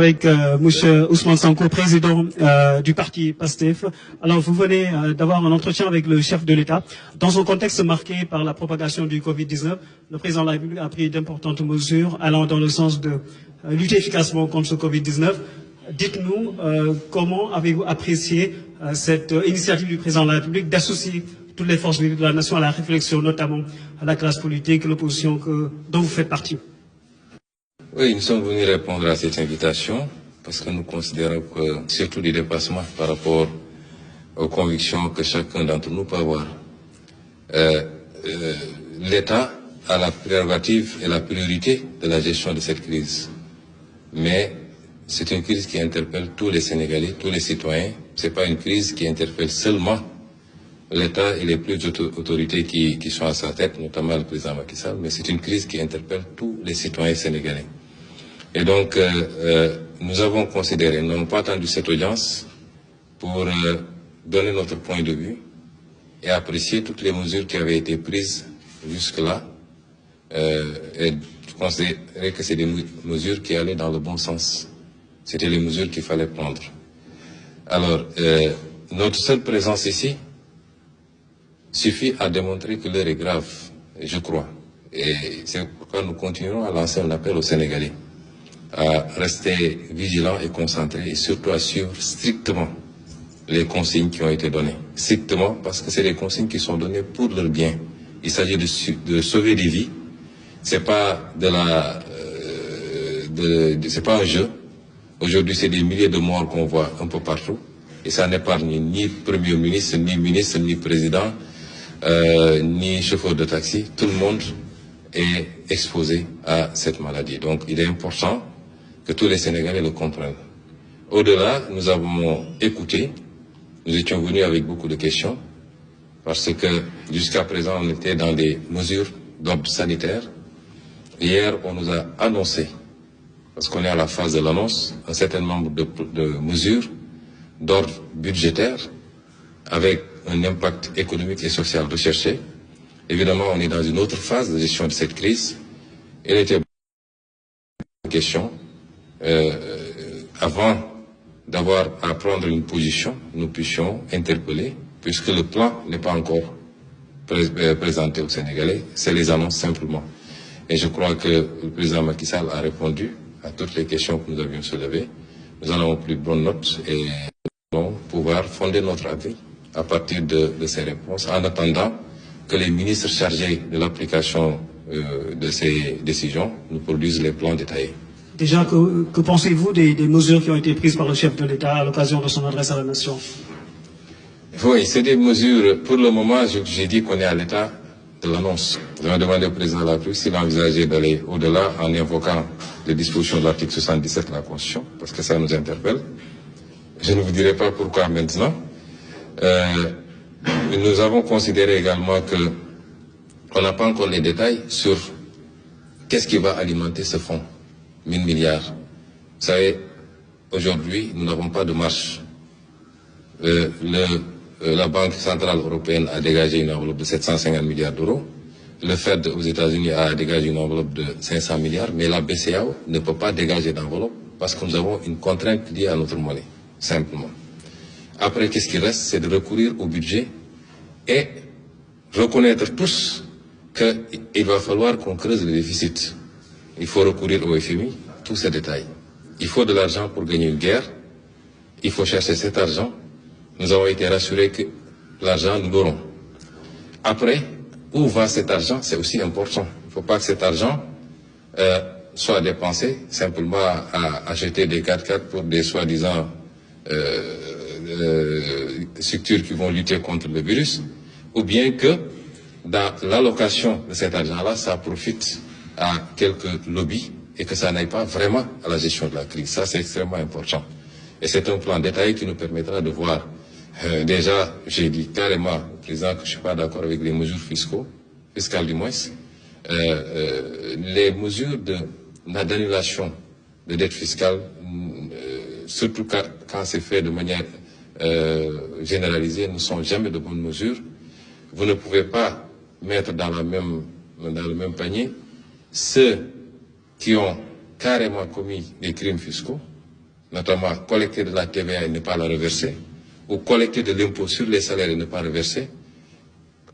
Avec Monsieur Ousmane Sonko, président du parti PASTEF. Alors, vous venez d'avoir un entretien avec le chef de l'État. Dans un contexte marqué par la propagation du Covid-19, le président de la République a pris d'importantes mesures allant dans le sens de lutter efficacement contre ce Covid-19. Dites-nous comment avez-vous apprécié cette initiative du président de la République d'associer toutes les forces vives de la nation à la réflexion, notamment à la classe politique, l'opposition dont vous faites partie? Oui, nous sommes venus répondre à cette invitation parce que nous considérons que, surtout des dépassements par rapport aux convictions que chacun d'entre nous peut avoir, l'État a la prérogative et la priorité de la gestion de cette crise. Mais c'est une crise qui interpelle tous les Sénégalais, tous les citoyens. Ce n'est pas une crise qui interpelle seulement l'État et les plus autorités qui sont à sa tête, notamment le président Macky Sall, mais c'est une crise qui interpelle tous les citoyens sénégalais. Et donc, nous avons considéré, nous n'avons pas attendu cette audience pour donner notre point de vue et apprécier toutes les mesures qui avaient été prises jusque-là. Et je considérais que c'est des mesures qui allaient dans le bon sens. C'était les mesures qu'il fallait prendre. Alors, notre seule présence ici suffit à démontrer que l'heure est grave, je crois. Et c'est pourquoi nous continuerons à lancer un appel aux Sénégalais à rester vigilants et concentrés et surtout à suivre strictement les consignes qui ont été données. Strictement parce que c'est des consignes qui sont données pour leur bien. Il s'agit de sauver des vies. C'est pas c'est pas un jeu. Aujourd'hui, c'est des milliers de morts qu'on voit un peu partout. Et ça n'épargne ni Premier ministre, ni président, ni chauffeur de taxi. Tout le monde est exposé à cette maladie. Donc, il est important que tous les Sénégalais le comprennent. Au-delà, nous avons écouté, nous étions venus avec beaucoup de questions, parce que jusqu'à présent, on était dans des mesures d'ordre sanitaire. Hier, on nous a annoncé, parce qu'on est à la phase de l'annonce, un certain nombre de mesures d'ordre budgétaire, avec un impact économique et social recherché. Évidemment, on est dans une autre phase de gestion de cette crise. Il était une question. Avant d'avoir à prendre une position, nous puissions interpeller, puisque le plan n'est pas encore présenté aux Sénégalais, c'est les annonces simplement. Et je crois que le président Macky Sall a répondu à toutes les questions que nous avions soulevées. Nous en avons pris bonne note et nous allons pouvoir fonder notre avis à partir de ces réponses, en attendant que les ministres chargés de l'application de ces décisions nous produisent les plans détaillés. Déjà, que pensez-vous des mesures qui ont été prises par le chef de l'État à l'occasion de son adresse à la nation? Oui, c'est des mesures, pour le moment, j'ai dit qu'on est à l'état de l'annonce. Nous avons demandé au président de la République s'il envisageait d'aller au-delà en invoquant les dispositions de l'article 77 de la Constitution, parce que ça nous interpelle. Je ne vous dirai pas pourquoi maintenant. Nous avons considéré également qu'on n'a pas encore les détails sur qu'est-ce qui va alimenter ce fonds, 1000 milliards. Vous savez, aujourd'hui, nous n'avons pas de marge. La Banque centrale européenne a dégagé une enveloppe de 750 milliards d'euros. Le Fed aux États-Unis a dégagé une enveloppe de 500 milliards, mais la BCEAO ne peut pas dégager d'enveloppe parce que nous avons une contrainte liée à notre monnaie, simplement. Après, qu'est-ce qui reste? C'est de recourir au budget et reconnaître tous qu'il va falloir qu'on creuse le déficit. Il faut recourir au FMI, tous ces détails. Il faut de l'argent pour gagner une guerre. Il faut chercher cet argent. Nous avons été rassurés que l'argent, nous l'aurons. Après, où va cet argent? C'est aussi important. Il ne faut pas que cet argent soit dépensé simplement à acheter des 4x4 pour des soi-disant structures qui vont lutter contre le virus, ou bien que dans l'allocation de cet argent-là, ça profite à quelques lobbies et que ça n'aille pas vraiment à la gestion de la crise. Ça, c'est extrêmement important. Et c'est un plan détaillé qui nous permettra de voir. Déjà, j'ai dit carrément au président que je ne suis pas d'accord avec les mesures fiscales du moins. Les mesures d'annulation de dette fiscale, surtout quand c'est fait de manière généralisée, ne sont jamais de bonnes mesures. Vous ne pouvez pas mettre dans le même panier ceux qui ont carrément commis des crimes fiscaux notamment collecter de la TVA et ne pas la reverser, ou collecter de l'impôt sur les salaires et ne pas reverser,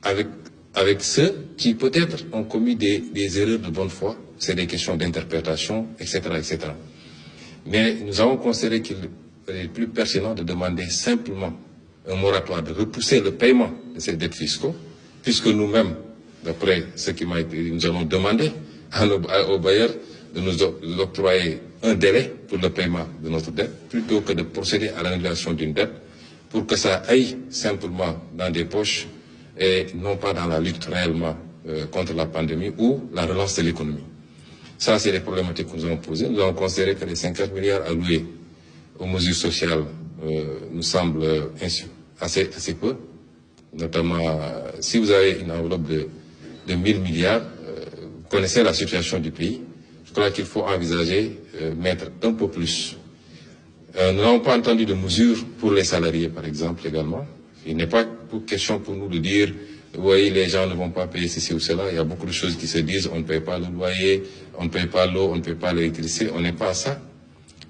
avec ceux qui peut-être ont commis des erreurs de bonne foi, c'est des questions d'interprétation, etc., etc. Mais nous avons considéré qu'il est plus pertinent de demander simplement un moratoire, de repousser le paiement de ces dettes fiscaux, puisque nous-mêmes, d'après ce qui m'a été dit, nous allons demander aux bailleurs de nous octroyer un délai pour le paiement de notre dette, plutôt que de procéder à l'annulation d'une dette, pour que ça aille simplement dans des poches et non pas dans la lutte réellement contre la pandémie ou la relance de l'économie. Ça, c'est les problématiques que nous avons posées. Nous avons considéré que les 50 milliards alloués aux mesures sociales nous semblent assez peu. Notamment, si vous avez une enveloppe de 1000 milliards, vous connaissez la situation du pays. Je crois qu'il faut envisager mettre un peu plus. Nous n'avons pas entendu de mesures pour les salariés, par exemple, également. Il n'est pas question pour nous de dire, vous voyez, les gens ne vont pas payer ceci ou cela. Il y a beaucoup de choses qui se disent, on ne paye pas le loyer, on ne paye pas l'eau, on ne paye pas l'électricité. On n'est pas à ça,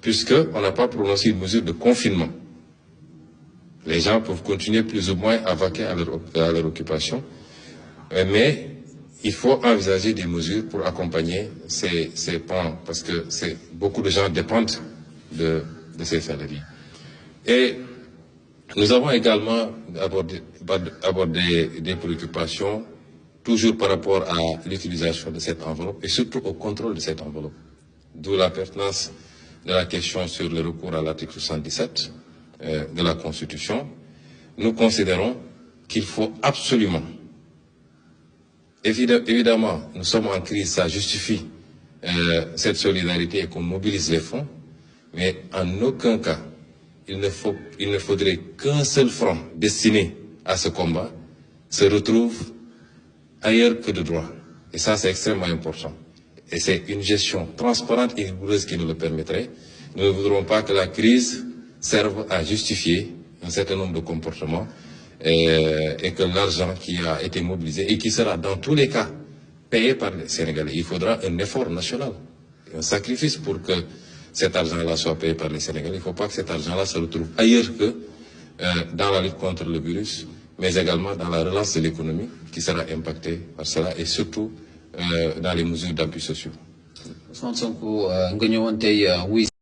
puisqu'on n'a pas prononcé une mesure de confinement. Les gens peuvent continuer plus ou moins à vaquer à leur occupation, mais il faut envisager des mesures pour accompagner ces pans, parce que beaucoup de gens dépendent de ces salariés. Et nous avons également abordé des préoccupations, toujours par rapport à l'utilisation de cette enveloppe et surtout au contrôle de cette enveloppe. D'où la pertinence de la question sur le recours à l'article 77 de la Constitution. Nous considérons qu'il faut absolument, évidemment, nous sommes en crise, ça justifie cette solidarité et qu'on mobilise les fonds, mais en aucun cas, il ne faudrait qu'un seul franc destiné à ce combat se retrouve ailleurs que de droit. Et ça, c'est extrêmement important. Et c'est une gestion transparente et rigoureuse qui nous le permettrait. Nous ne voudrons pas que la crise serve à justifier un certain nombre de comportements et que l'argent qui a été mobilisé et qui sera dans tous les cas payé par les Sénégalais. Il faudra un effort national, un sacrifice pour que cet argent-là soit payé par les Sénégalais. Il ne faut pas que cet argent-là se retrouve ailleurs que dans la lutte contre le virus, mais également dans la relance de l'économie qui sera impactée par cela et surtout dans les mesures d'appui sociaux.